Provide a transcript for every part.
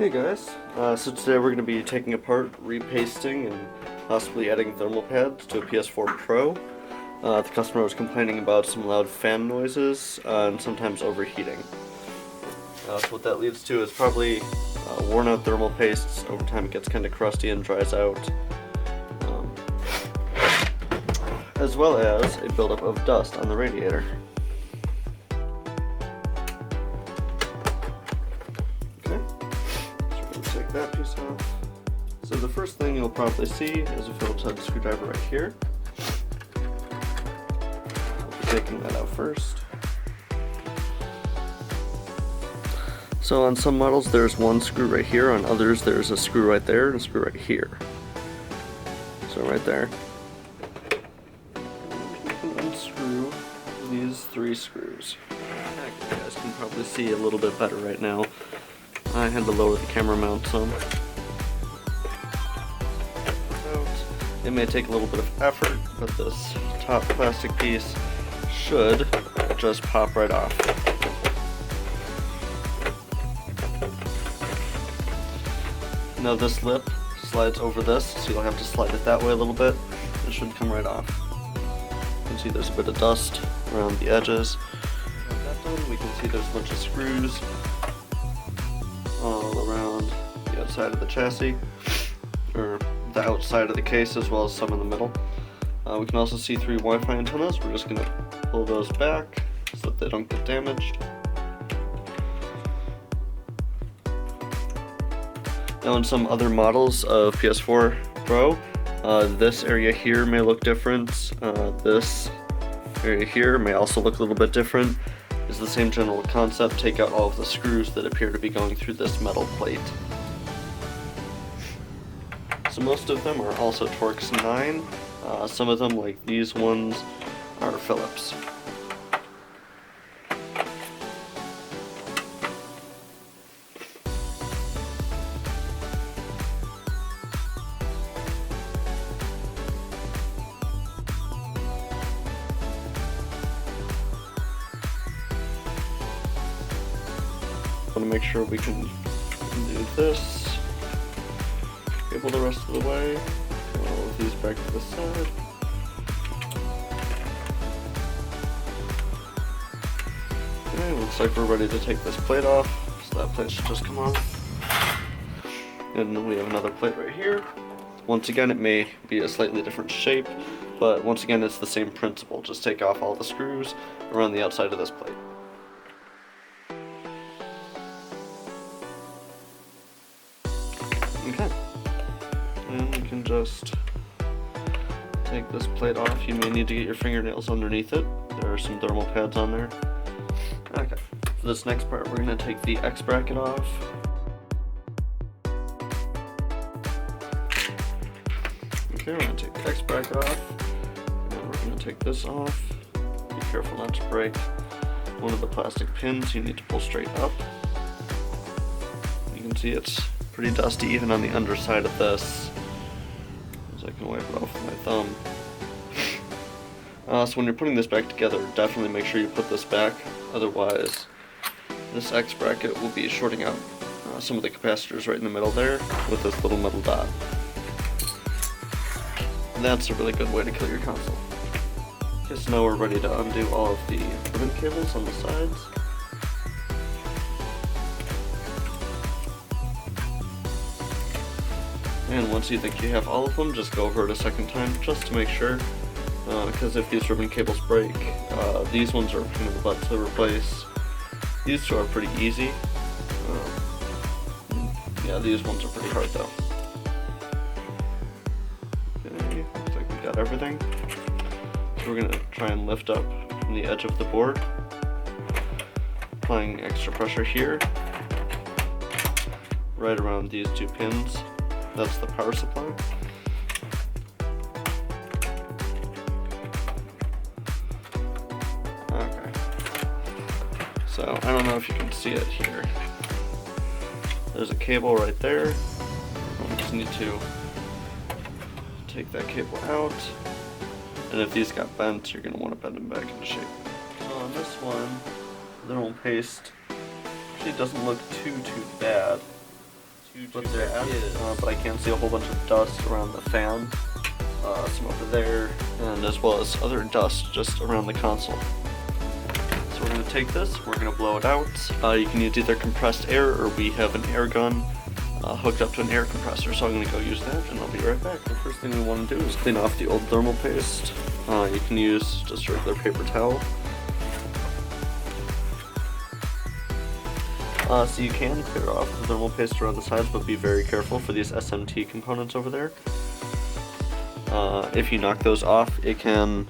Hey guys, so today we're going to be taking apart, repasting, and possibly adding thermal pads to a PS4 Pro. The customer was complaining about some loud fan noises and sometimes overheating. So what that leads to is probably worn out thermal pastes. Over time it gets kind of crusty and dries out. As well as a buildup of dust on the radiator. Take that piece off. So the first thing you'll probably see is a Phillips head screwdriver right here. I'll be taking that out first. So on some models there's one screw right here, on others there's a screw right there and a screw right here. So right there. You can unscrew these three screws. You guys can probably see a little bit better right now. I had to lower the camera mount some. It may take a little bit of effort, but this top plastic piece should just pop right off. Now this lip slides over this, so you'll have to slide it that way a little bit. It should come right off. You can see there's a bit of dust around the edges. With that done, we can see there's a bunch of screws all around the outside of the chassis, or the outside of the case, as well as some in the middle. We can also see three Wi-Fi antennas. We're just going to pull those back so that they don't get damaged. Now in some other models of PS4 Pro, this area here may look different. This area here may also look a little bit different. Is the same general concept. Take out all of the screws that appear to be going through this metal plate. So most of them are also Torx 9. Some of them, like these ones, are Phillips. Want to make sure we can do this, cable the rest of the way, all of these back to the side. Okay, looks like we're ready to take this plate off, so that plate should just come off. And then we have another plate right here. Once again, it may be a slightly different shape, but once again it's the same principle. Just take off all the screws around the outside of this plate. Okay, and you can just take this plate off. You may need to get your fingernails underneath it. There are some thermal pads on there. Okay, for this next part we're going to take the X bracket off. Okay, we're going to take the X bracket off, and we're going to take this off. Be careful not to break one of the plastic pins. You need to pull straight up. You can see it's pretty dusty even on the underside of this, as I can wipe it off with my thumb. So when you're putting this back together, definitely make sure you put this back, otherwise this X bracket will be shorting out some of the capacitors right in the middle there with this little metal dot. And that's a really good way to kill your console. Okay, so now we're ready to undo all of the ribbon cables on the sides. And once you think you have all of them, just go over it a second time just to make sure, because if these ribbon cables break, these ones are a pain in the butt to replace. These two are pretty easy. Yeah, these ones are pretty hard though. Okay, looks like we got everything. So we're going to try and lift up from the edge of the board, applying extra pressure here, right around these two pins. That's the power supply. Okay. So I don't know if you can see it here. There's a cable right there. We just need to take that cable out. And if these got bent, you're going to want to bend them back into shape. So on this one, the thermal paste actually doesn't look too bad. but I can see a whole bunch of dust around the fan, some over there, and as well as other dust just around the console. So we're going to take this, we're going to blow it out. You can use either compressed air, or we have an air gun hooked up to an air compressor, so I'm going to go use that and I'll be right back. The first thing we want to do is clean off the old thermal paste. You can use just a regular paper towel. So you can clear off the thermal paste around the sides, but be very careful for these SMT components over there. If you knock those off, it can,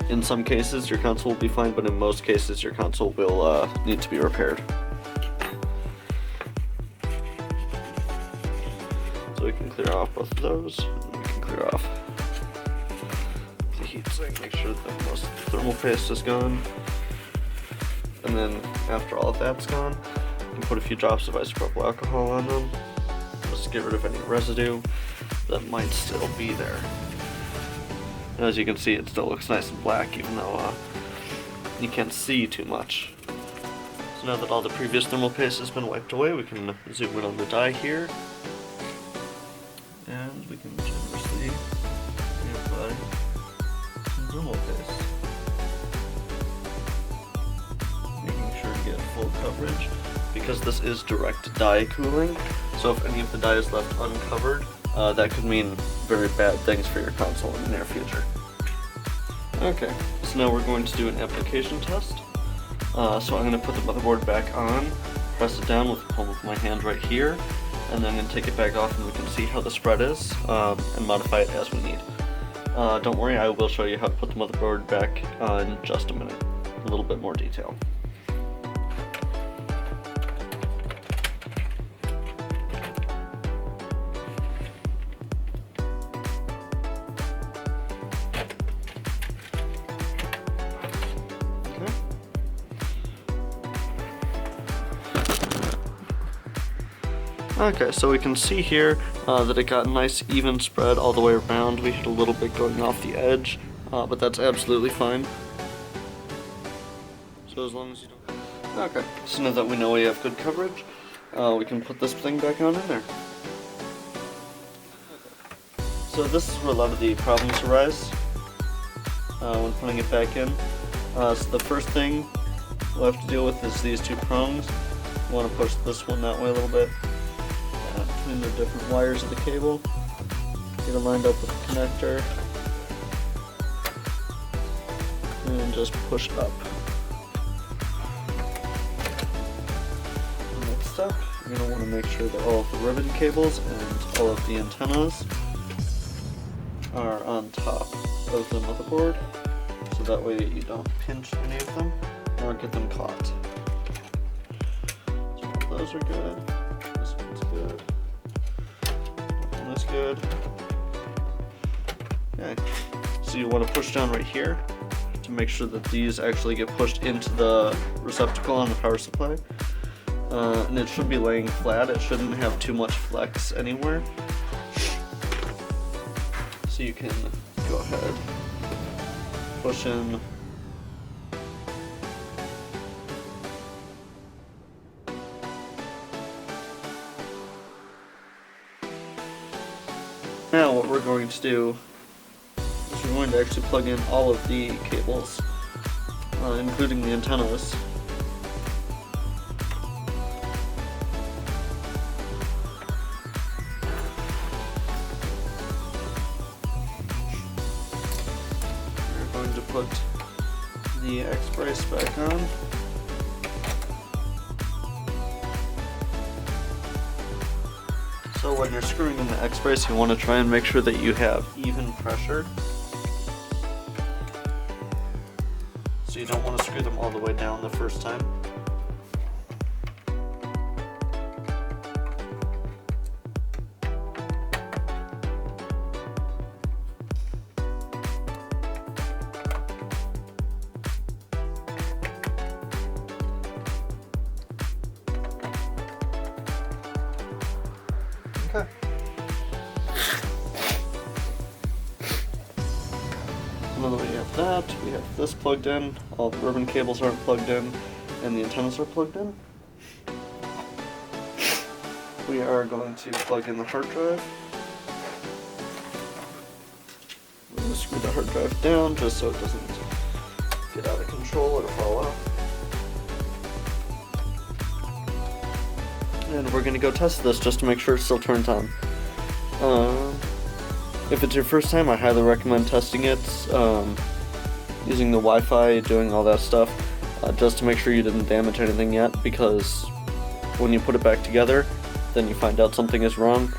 in some cases your console will be fine, but in most cases your console will need to be repaired. So we can clear off both of those, and we can clear off the heatsink, make sure that most of the thermal paste is gone. And then after all of that's gone, you can put a few drops of isopropyl alcohol on them, just to get rid of any residue that might still be there. And as you can see, it still looks nice and black, even though you can't see too much. So now that all the previous thermal paste has been wiped away, we can zoom in on the die here. And we can generously reapply some thermal paste, making sure to get full coverage, because this is direct die cooling, so if any of the die is left uncovered, that could mean very bad things for your console in the near future. Okay, so now we're going to do an application test. So I'm going to put the motherboard back on, press it down with the palm of my hand right here, and then I'm going to take it back off and we can see how the spread is, and modify it as we need. Don't worry, I will show you how to put the motherboard back in just a minute, a little bit more detail. Okay, so we can see here that it got a nice even spread all the way around. We hit a little bit going off the edge, but that's absolutely fine. So as long as you don't... Okay, so now that we know we have good coverage, we can put this thing back on in there. So this is where a lot of the problems arise when putting it back in. So the first thing we'll have to deal with is these two prongs. You want to push this one that way a little bit. Between the different wires of the cable, get it lined up with the connector, and just push up. Next step, you're going to want to make sure that all of the ribbon cables and all of the antennas are on top of the motherboard, so that way you don't pinch any of them or get them caught. So those are good. This one's good. That one is good. Okay. So you want to push down right here to make sure that these actually get pushed into the receptacle on the power supply. And it should be laying flat. It shouldn't have too much flex anywhere. So you can go ahead, push in. Now what we're going to do is we're going to actually plug in all of the cables, including the antennas. We're going to put the X-Brace back on. So when you're screwing in the X-Brace, you want to try and make sure that you have even pressure. So you don't want to screw them all the way down the first time. Okay. Now that we have that, we have this plugged in, all the ribbon cables aren't plugged in, and the antennas are plugged in. we are going to plug in the hard drive. We're going to screw the hard drive down just so it doesn't get out of control or fall off. And we're going to go test this just to make sure it still turns on. If it's your first time, I highly recommend testing it, using the Wi-Fi, doing all that stuff, just to make sure you didn't damage anything yet, because when you put it back together, then you find out something is wrong.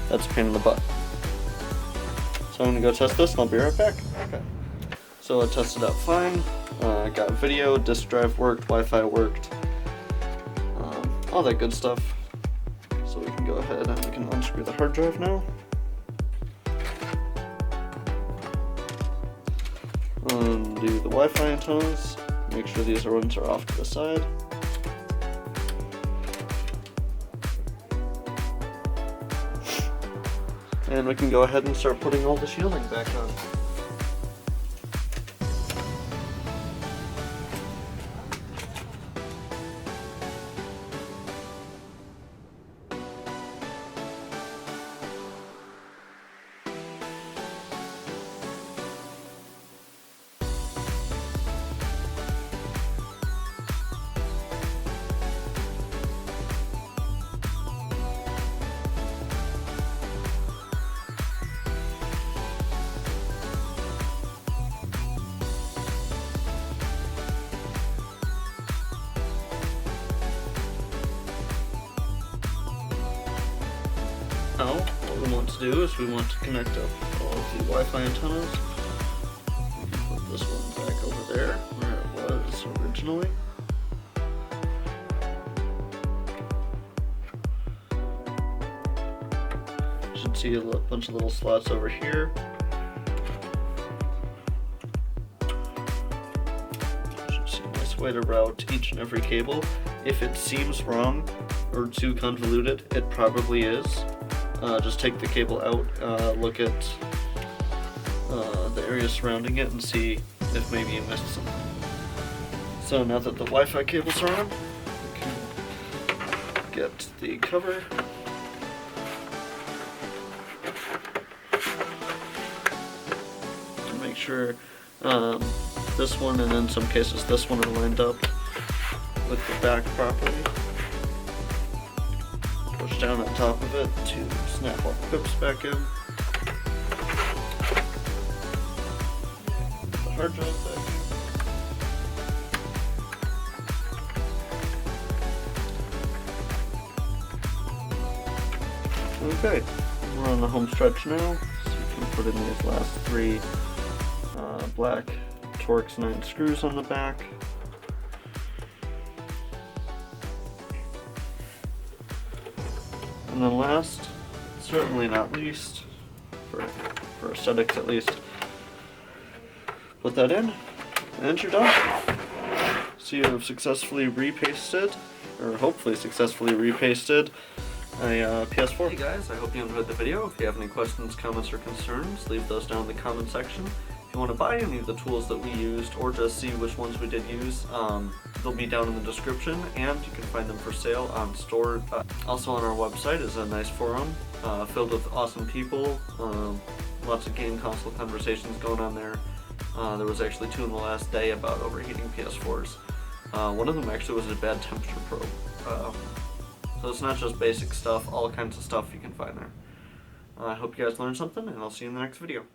That's a pain in the butt. So I'm going to go test this and I'll be right back. Okay. So I tested out fine. I got video, disk drive worked, Wi-Fi worked, all that good stuff. So we can go ahead and we can unscrew the hard drive now. Undo the Wi-Fi antennas. Make sure these ones are off to the side. And we can go ahead and start putting all the shielding back on. Now, what we want to do is we want to connect up all of the Wi-Fi antennas. We can put this one back over there, where it was originally. You should see a bunch of little slots over here. You should see a nice way to route each and every cable. If it seems wrong or too convoluted, it probably is. Just take the cable out, look at the area surrounding it and see if maybe you missed something. So now that the Wi-Fi cables are on, we can get the cover. And make sure this one and in some cases this one are lined up with the back properly. Push down on top of it to snap all the clips back in. Put the hard drive back in. Okay, we're on the home stretch now, so you can put in these last three black Torx 9 screws on the back. And then last, certainly not least, for aesthetics at least, put that in, and you're done. So you have successfully repasted, or hopefully successfully repasted, a PS4. Hey guys, I hope you enjoyed the video. If you have any questions, comments, or concerns, leave those down in the comment section. If you want to buy any of the tools that we used, or just see which ones we did use, they'll be down in the description, and you can find them for sale on store. Also on our website is a nice forum filled with awesome people, lots of game console conversations going on there. There was actually 2 in the last day about overheating PS4s. One of them actually was a bad temperature probe. So it's not just basic stuff, all kinds of stuff you can find there. I hope you guys learned something, and I'll see you in the next video.